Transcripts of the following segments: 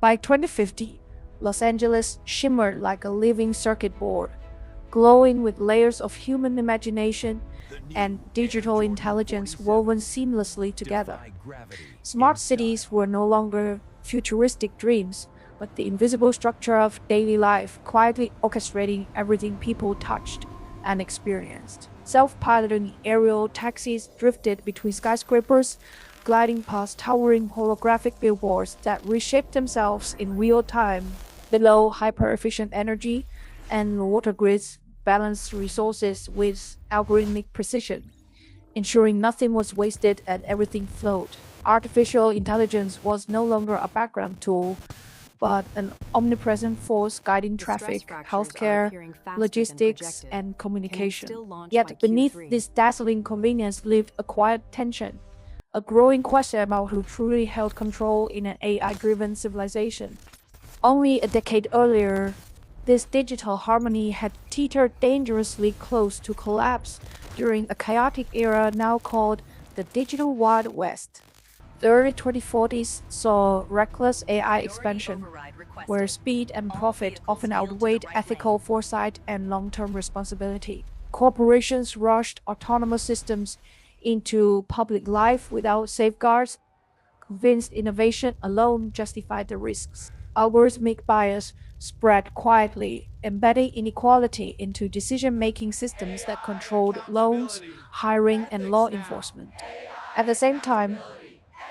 By 2050, Los Angeles shimmered like a living circuit board, glowing with layers of human imagination and digital intelligence woven seamlessly together. Smart cities were no longer futuristic dreams, but the invisible structure of daily life, quietly orchestrating everything people touched and experienced. Self-piloting aerial taxis drifted between skyscrapers, gliding past towering holographic billboards that reshaped themselves in real time. Below, hyper-efficient energy and water grids balanced resources with algorithmic precision, ensuring nothing was wasted and everything flowed. Artificial intelligence was no longer a background tool, but an omnipresent force guiding traffic, healthcare, logistics, and communication. Yet beneath this dazzling convenience lived a quiet tension, a growing question about who truly held control in an AI-driven civilization. Only a decade earlier, this digital harmony had teetered dangerously close to collapse during a chaotic era now called the Digital Wild West. The early 2040s saw reckless AI expansion, where speed and profit often outweighed ethical foresight and long-term responsibility. Corporations rushed autonomous systems into public life without safeguards, convinced innovation alone justified the risks. Algorithmic bias spread quietly, embedding inequality into decision-making systems that controlled loans, hiring, and law enforcement. At the same time,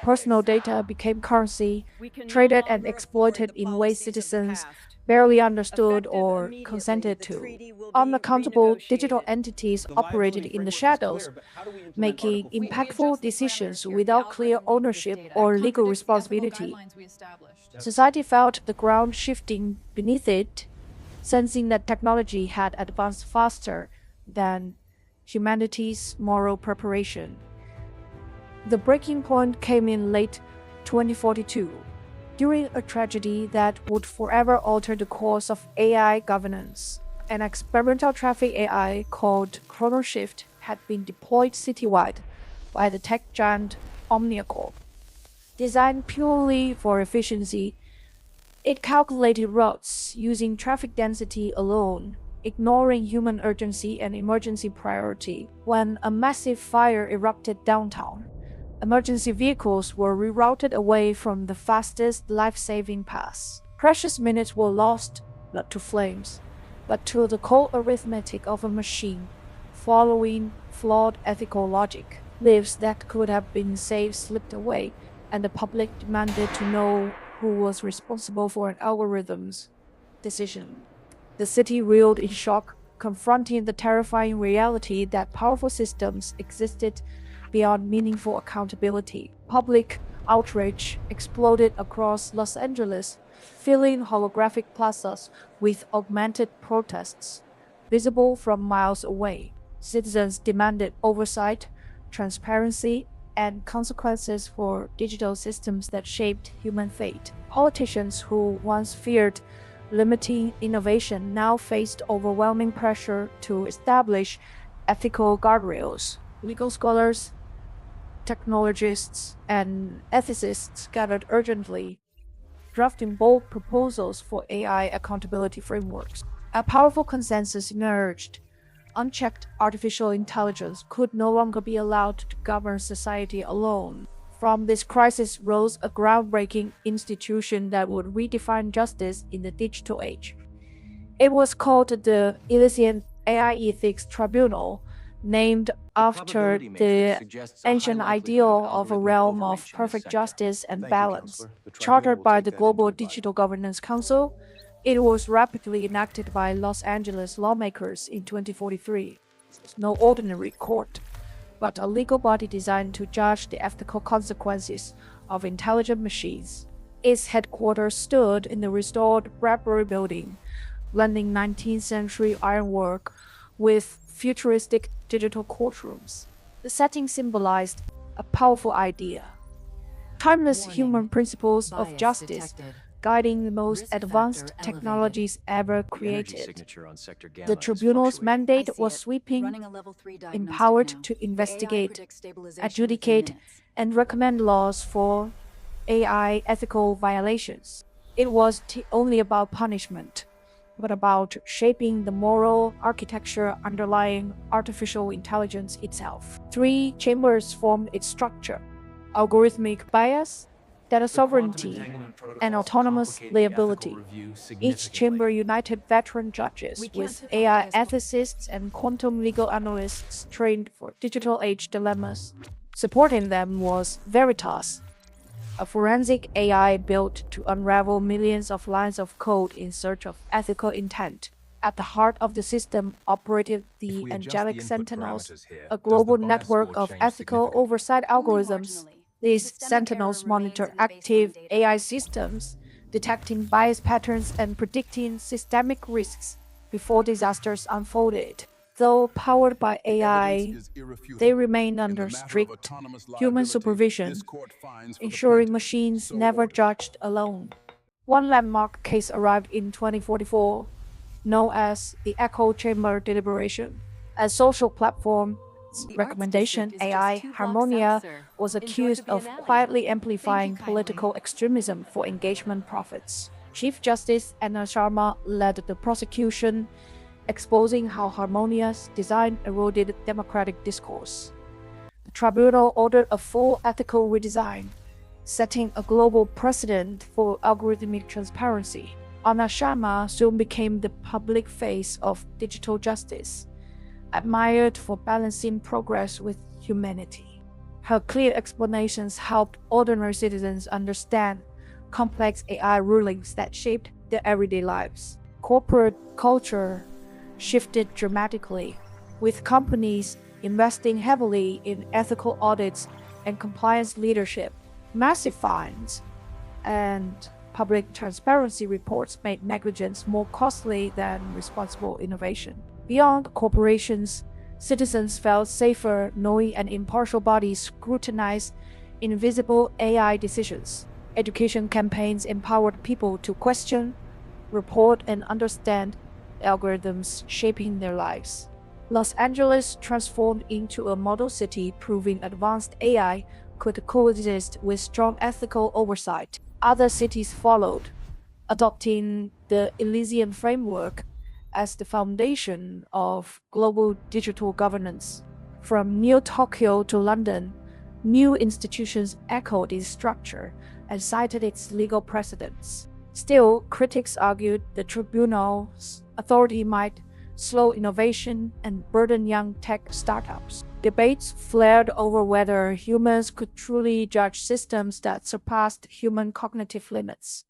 personal data became currency, traded and exploited in ways citizens barely understood or consented to. Unaccountable digital entities operated in the shadows, making impactful decisions without clear ownership or legal responsibility. Society felt the ground shifting beneath it, sensing that technology had advanced faster than humanity's moral preparation. The breaking point came in late 2042, during a tragedy that would forever alter the course of AI governance. An experimental traffic AI called Chrono-Shift had been deployed citywide by the tech giant Omnicorp. Designed purely for efficiency, it calculated routes using traffic density alone, ignoring human urgency and emergency priority. When a massive fire erupted downtown, emergency vehicles were rerouted away from the fastest life-saving paths. Precious minutes were lost, not to flames, but to the cold arithmetic of a machine, following flawed ethical logic. Lives that could have been saved slipped away, and the public demanded to know who was responsible for an algorithm's decision. The city reeled in shock, confronting the terrifying reality that powerful systems existed beyond meaningful accountability. Public outrage exploded across Los Angeles, filling holographic plazas with augmented protests, visible from miles away. Citizens demanded oversight, transparency, and consequences for digital systems that shaped human fate. Politicians who once feared limiting innovation now faced overwhelming pressure to establish ethical guardrails. Legal scholars, technologists, and ethicists gathered urgently, drafting bold proposals for AI accountability frameworks. A powerful consensus emerged. Unchecked artificial intelligence could no longer be allowed to govern society alone. From this crisis rose a groundbreaking institution that would redefine justice in the digital age. It was called the Elysian AI Ethics Tribunal, named after the ancient ideal of a realm of perfect justice and balance. Chartered by the Global Digital Governance Council, it was rapidly enacted by Los Angeles lawmakers in 2043. It's no ordinary court, but a legal body designed to judge the ethical consequences of intelligent machines. Its headquarters stood in the restored Bradbury Building, blending 19th century ironwork with futuristic digital courtrooms. The setting symbolized a powerful idea: timeless human principles of justice guiding the most advanced technologies ever created. The tribunal's mandate was sweeping, empowered to investigate, adjudicate, and recommend laws for AI ethical violations. it wasn't only about punishment, but about shaping the moral architecture underlying artificial intelligence itself. Three chambers formed its structure: algorithmic bias, data sovereignty, and autonomous liability. Each chamber united veteran judges with AI ethicists and quantum legal analysts trained for digital age dilemmas. Supporting them was Veritas, a forensic AI built to unravel millions of lines of code in search of ethical intent. At the heart of the system operated the Angelic Sentinels, a global network of ethical oversight algorithms. These Sentinels monitor active AI systems, detecting bias patterns and predicting systemic risks before disasters unfolded. Though powered by AI, they remain under strict human supervision, ensuring machines never judged alone. One landmark case arrived in 2044, known as the Echo Chamber Deliberation. A social platform, recommendation AI Harmonia was accused of quietly amplifying political extremism for engagement profits. Chief Justice Anya Sharma led the prosecution, exposing how Harmonia's design eroded democratic discourse. The tribunal ordered a full ethical redesign, setting a global precedent for algorithmic transparency. Anya Sharma soon became the public face of digital justice, admired for balancing progress with humanity. Her clear explanations helped ordinary citizens understand complex AI rulings that shaped their everyday lives. Corporate culture shifted dramatically, with companies investing heavily in ethical audits and compliance leadership. Massive fines and public transparency reports made negligence more costly than responsible innovation. Beyond corporations, citizens felt safer knowing an impartial body scrutinized invisible AI decisions. Education campaigns empowered people to question, report, and understand algorithms shaping their lives. Los Angeles transformed into a model city, proving advanced AI could coexist with strong ethical oversight. Other cities followed, adopting the Elysian framework as the foundation of global digital governance. From New Tokyo to London, new institutions echoed its structure and cited its legal precedents. Still, critics argued the tribunal's authority might slow innovation and burden young tech startups. Debates flared over whether humans could truly judge systems that surpassed human cognitive limits.